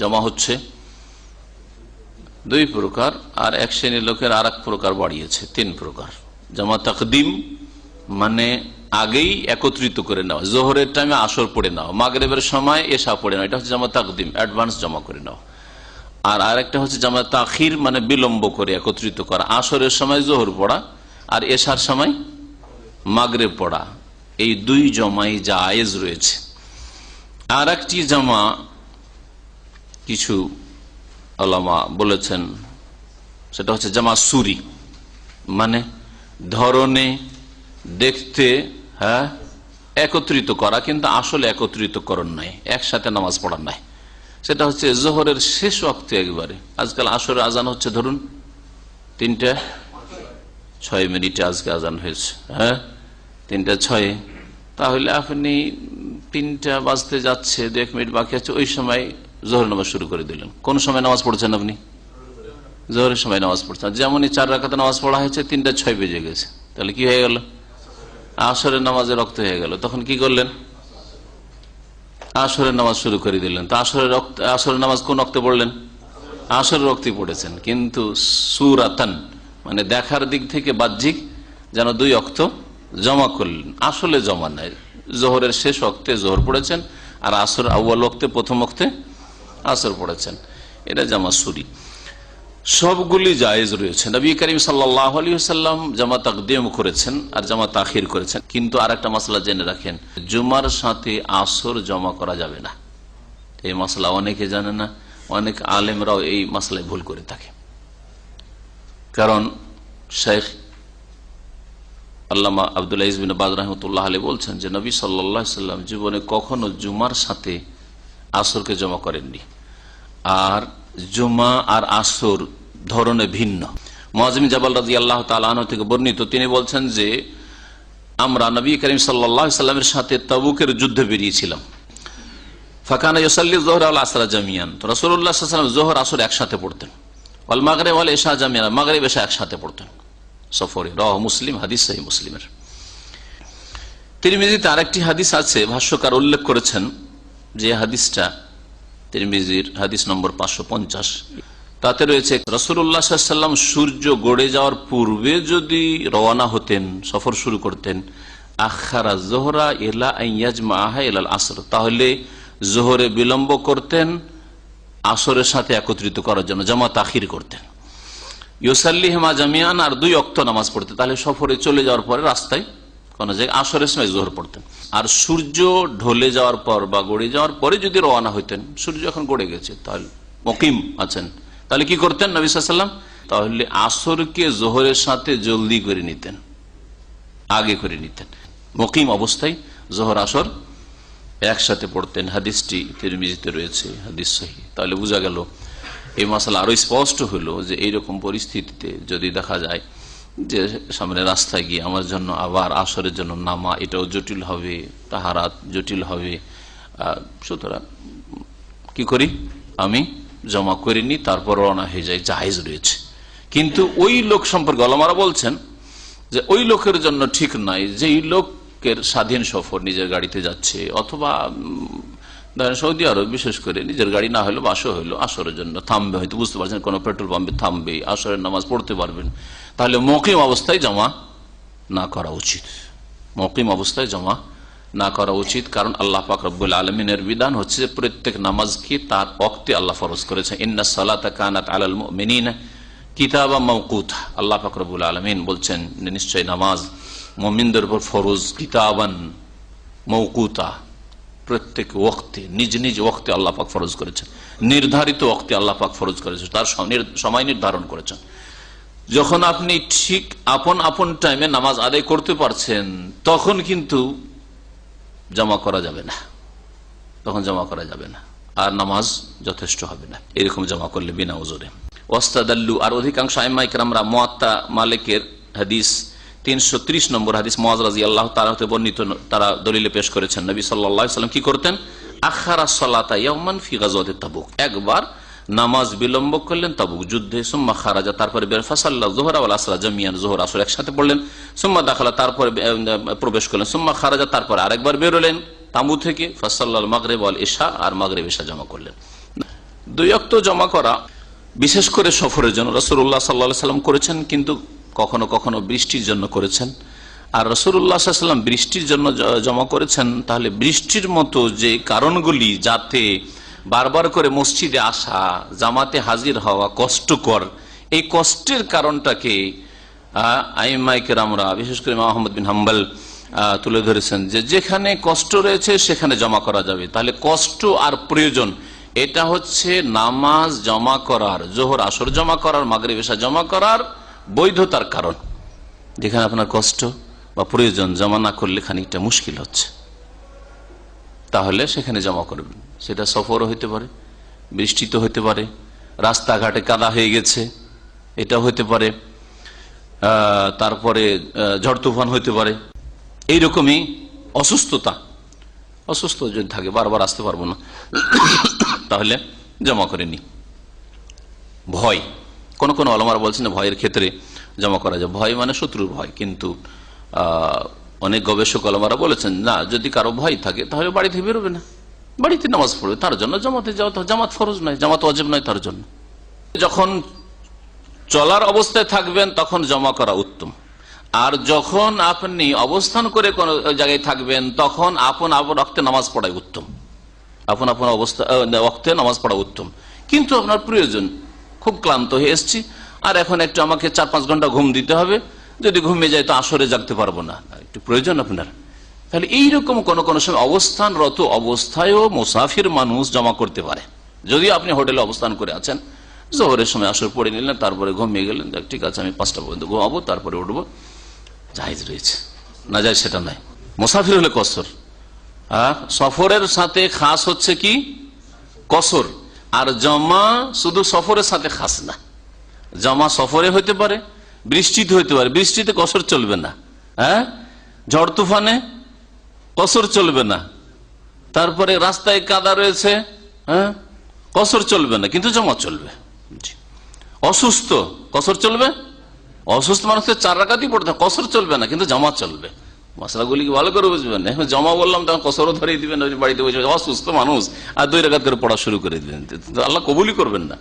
জমা হচ্ছে দুই প্রকার, আর এক শ্রেণীর লোকের আর এক প্রকার বাড়িয়েছে, তিন প্রকার। জামা তাকদিম মানে আগেই একত্রিত করে নেওয়া, জোহরের টাইমে আসর পড়ে নেওয়া, মাগরিবের সময় এশা পড়ে নেওয়া, এটা হচ্ছে জামা তাকদিম, অ্যাডভান্স জমা করে নেওয়া। আর আরেকটা হচ্ছে জামা তাখির মানে বিলম্ব করে একত্রিত করা, আসরের সময় জোহর পড়া আর এশার সময় মাগরিব পড়া, এই দুই জমাই জায়েজ রয়েছে। আর একটি জামা কিছু উলামা বলেছেন সেটা হচ্ছে জামা সুরি, মানে ধরনে দেখতে একত্রিত করা কিন্তু আসলে একত্রিতকরণ নাই, একসাথে নামাজ পড়ার নাই। সেটা হচ্ছে জোহরের শেষ ওয়াক্তে একবারে, আজকাল আসরের আজান হচ্ছে ধরুন 3:06 আজকে আজান হয়েছে, 3:06, তাহলে আপনি 3টা বাজতে যাচ্ছে, 1 মিনিট বাকি আছে, ওই সময় জোহর নামাজ শুরু করে দিলেন। কোন সময় নামাজ পড়ছেন আপনি? জোহরের সময় নামাজ পড়ছেন। যেমনই 4 রাকাত নামাজ পড়া হয়েছে, 3:06 বেজে গেছে, তাহলে কি হয়ে গেল? আসরের নামাজে রক্ত হয়ে গেল। তখন কি করলেন? আসরের নামাজ শুরু করে দিলেন। তো আসরের নামাজ কোন রক্তে পড়লেন? আসরের রক্তে পড়েছেন, কিন্তু সুরাতান মানে দেখার দিক থেকে বাহ্যিক যেন 2 ওয়াক্ত জমা করলেন, আসলে জমা নাই। জোহরের শেষ ওয়াক্তে জোহর পড়েছেন, আর আসর আউয়াল ওয়াক্তে প্রথম ওয়াক্তে আসর পড়েছেন, এটা জামা সুরি। সবগুলি জায়েজ রয়েছে। নবী করিম সাল্লাল্লাহু আলাইহি ওয়াসাল্লাম জামা তাকদিম করেছেন আর জামা তাখির করেছেন। কিন্তু আরেকটা মাসলা জেনে রাখেন, জুমার সাথে আসর জমা করা যাবে না। এই মাসলা অনেকে জানে না, অনেক আলেমরাও এই মাসলায় ভুল করে থাকে। কারণ শেখ আল্লামা আব্দুল আজিজ বিন বাজ রাহমাতুল্লাহ আলাইহি বলছেন যে নবী সাল্লাল্লাহু আলাইহি ওয়াসাল্লাম জীবনে কখনো জুমার সাথে আসরকে জমা করেননি, আর জুমা আর আসর ধরনে ভিন্ন। মুআয বিন জাবাল রাদিয়াল্লাহু তাআলা আনহু থেকে বর্ণিত, তিনি বলছেন যে আমরা নবী করিম সাল্লাল্লাহু আলাইহি ওয়াসাল্লামের সাথে তাবুকের যুদ্ধে বেরিয়েছিলাম। ফাকানা ইউসাল্লি যুহরা ওয়াল আসরা জামিয়ান, তো রাসূলুল্লাহ সাল্লাল্লাহু আলাইহি ওয়াসাল্লাম যোহর আসর একসাথে পড়তেন, ওয়াল মাগরিব ওয়াল ইশা জামিয়ান, মাগরিব ইশা একসাথে পড়তেন সফরে। রাওয়াহু মুসলিম, হাদিস সহিহ মুসলিমের। তিরমিজিতে আরেকটি হাদিস আছে, ভাষ্যকার উল্লেখ করেছেন যে হাদিসটা তিরমিজির হাদিস নম্বর 550, তাতে রয়েছে রাসূলুল্লাহ সাল্লাল্লাহু আলাইহি ওয়াসাল্লাম সূর্য গড়ে যাওয়ার পূর্বে যদি রওনা হতেন, সফর শুরু করতেন, আখারা যোহরা ইলা আন ইয়াজমাআহা ইলাল আসর, তাহলে যোহরে বিলম্ব করতেন আসরের সাথে একত্রিত করার জন্য, জামা তাখির করতেন। ইউসাল্লিহিমা জামিয়ান, আর 2 ওয়াক্ত নামাজ পড়তেন। তাহলে সফরে চলে যাওয়ার পরে রাস্তায় কোন জায়গায় আসরের সময় যোহর পড়তেন। আর সূর্য ঢলে যাওয়ার পর বা গড়ে যাওয়ার পরে যদি রওনা হইতেন, সূর্য এখন গড়ে গেছে, তাহলে মুকিম আছেন, তাহলে কি করতেন নবী সাল্লাল্লাহু আলাইহি ওয়াসাল্লাম? তাহলে আসরকে যোহরের সাথে জলদি করে নিতেন, আগে করে নিতেন। মুকিম অবস্থায় যোহর আসর একসাথে পড়তেন। হাদিসটি তিরমিজিতে রয়েছে, হাদিস সহিহ। তাহলে বোঝা গেল, এই মাসালা আরো স্পষ্ট হলো যে এইরকম পরিস্থিতিতে যদি দেখা যায় যে সামনে রাস্তায় গিয়ে আমার জন্য আবার আসরের জন্য নামা, এটাও জটিল হবে, তাহারাত জটিল হবে, সুতরাং কি করি, আমি জমা করিনি, তারপর রওনা হয়ে যায়, জায়েজ রয়েছে। কিন্তু ওই লোক সম্পর্কে ওলামারা বলছেন যে ওই লোকের জন্য ঠিক নাই, যেই লোকের স্বাধীন সফর, নিজের গাড়িতে যাচ্ছে, অথবা ধরেন সৌদি আরব বিশেষ করে নিজের গাড়ি না হলো, বাসও হইলো, আসরের জন্য থামবে, হয়তো বুঝতে পারছেন কোনো পেট্রোল পাম্পে থামবে, আসরের নামাজ পড়তে পারবেন, তাহলে মুকিম অবস্থায় জমা না করা উচিত। মুকিম অবস্থায় জমা না করা উচিত, কারণ আল্লাহ পাক রব্বুল আলামিনের বিধান হচ্ছে প্রত্যেক নামাজকে তার ওয়াক্তে আল্লাহ ফরজ করেছেন। ইন্নাস সালাতা কানাত আলাল মুমিনিনা কিতাবাম মাওকুতা, আল্লাহ পাক রব্বুল আলামিন বলছেন নিশ্চয় নামাজ মুমিনদের উপর ফরজ, কিতাবান মাওকুতা, প্রত্যেক ওয়াক্তে, নিজ নিজ ওয়াক্তে আল্লাহ পাক ফরজ করেছেন, নির্ধারিত ওয়াক্তে আল্লাহ পাক ফরজ করেছেন, তার সময় নির্ধারণ করেছেন। যখন আপনি ঠিক আপন আপন টাইমে নামাজ আদায় করতে পারছেন, তখন কিন্তু জমা করা যাবে না, তখন জমা করা যাবে না, আর নামাজ যথেষ্ট হবে না এরকম জমা করলে বিনা উজরে। ওয়াস্তাদাল্লু, আর অধিকাংশ আইম্মায়ে কেরামরা মুয়াত্তা মালিকের হাদিস 330 নম্বর হাদিস মুআয রাদিয়াল্লাহু তাআলা হতে বর্ণিত, তারা দলিলে পেশ করেছেন নবী সাল্লাল্লাহু আলাইহি ওয়াসাল্লাম কি করতেন, আখারা সালাতা ইয়াওমান ফি গাযওয়াতি তাবুক, একবার নামাজ বিলম্ব করলেন তাবুক যুদ্ধে, সুম্মা খারাজা, তারপরে বের, ফাসাল্লা যুহরা ওয়াল আসরা জামিয়ান, যোহর আসর একসাথে পড়লেন, সুম্মা দাখালা, তারপরে প্রবেশ করলেন, সুম্মা খারাজা, তারপরে আরেকবার বেরোলেন তাঁবু থেকে, ফাসাল্লাল মাগরিব ওয়াল ইশা, আর মাগরিব ইশা জমা করলেন। দুই ওয়াক্ত জমা করা বিশেষ করে সফরের জন্য রাসূলুল্লাহ সাল্লাল্লাহু আলাইহি ওয়াসাল্লাম করেছেন, কিন্তু কখনো কখনো বৃষ্টির জন্য করেছেন। আর রাসূলুল্লাহ সাল্লাল্লাহু আলাইহি ওয়াসাল্লাম বৃষ্টির জন্য জমা করেছেন, তাহলে বৃষ্টির মতো যে কারণগুলি যাতে বারবার করে মসজিদে আসা, জামাতে হাজির হওয়া কষ্টকর, এই কষ্টের কারণটাকে আইম্মায়ে কেরামরা বিশেষ করে ইমাম আহমদ বিন হাম্বল তুলে ধরেছেন যে যেখানে কষ্ট রয়েছে সেখানে জমা করা যাবে। তাহলে কষ্ট আর প্রয়োজন, এটা হচ্ছে নামাজ জমা করার, জোহর আসর জমা করার, মাগরিব এশা জমা করার বৈধতার কারণ। যেখানে আপনার কষ্ট বা প্রয়োজন জমা না করলে খানিকটা মুশকিল হচ্ছে, তাহলে সেখানে জমা করবেন। সেটা সফরও হইতে পারে, বৃষ্টিতে হইতে পারে, রাস্তাঘাটে কাদা হয়ে গেছে এটা হইতে পারে, তারপরে ঝড় তুফান হইতে পারে, এইরকমই অসুস্থ যদি থাকে, বারবার আসতে পারবো না, তাহলে জমা করে নি। ভয়, কোন কোন ওলামারা বলছেন ভয়ের ক্ষেত্রে জমা করা যায়। ভয় মানে শত্রুর ভয়, কিন্তু অনেক গবেষক ওলামারা বলেছেন না, যদি কারো ভয় থাকে তাহলে বাড়ি থেকে বেরোবে না, বাড়িতে নামাজ পড়বে, তার জন্য জামাতে যাওয়া, জামাত ফরজ নয়, জামাত ওয়াজিব নয় তার জন্য। যখন চলার অবস্থায় থাকবেন তখন জমা করা উত্তম, আর যখন আপনি অবস্থান করে কোন জায়গায় থাকবেন তখন আপন ওয়াক্তে নামাজ পড়াই উত্তম, আপন অবস্থা ওয়াক্তে নামাজ পড়া উত্তম। কিন্তু আপনার প্রয়োজন, খুব ক্লান্ত হয়ে এসছি আর এখন একটু আমাকে 4-5 ঘন্টা ঘুম দিতে হবে, যদি ঘুমিয়ে যায় তো আসরে জাগতে পারবো না, একটু প্রয়োজন আপনার, তাহলে এইরকম কোন কোন সময় অবস্থানরত অবস্থায়ও মুসাফির মানুষ জমা করতে পারে। যদি আপনি হোটেলে অবস্থান করে আছেন, জোহরের সময় আসর পড়ে নিলেন, তারপরে ঘুমিয়ে গেলেন, ঠিক আছে আমি 5টা পর্যন্ত ঘুমাবো, তারপরে উঠবো, জায়েজ রয়েছে, না যায় সেটা নাই। মুসাফির হলে কসর, সফরের সাথে খাস হচ্ছে কি কসর, আর জমা শুধু সফরের সাথে খাস না। জমা সফরে হইতে পারে, বৃষ্টিতে হইতে পারে, বৃষ্টিতে কসর চলবে না, ঝড় তুফানে কসর চলবে না, তারপরে রাস্তায় কাদা রয়েছে, কসর চলবে না, কিন্তু জমা চলবে। অসুস্থ, কসর চলবে, অসুস্থ মানুষকে 4 রাকাতই পড়তে, কসর চলবে না, কিন্তু জমা চলবে। মশলাগুলি ভালো করে বুঝবেন, এখন জমা বললাম তখন কসরও ধরিয়ে দিবেন, বাড়িতে বসে অসুস্থ মানুষ আর 2 রাকাত করে পড়া শুরু করে দিবেন, আল্লাহ কবুলই করবেন না।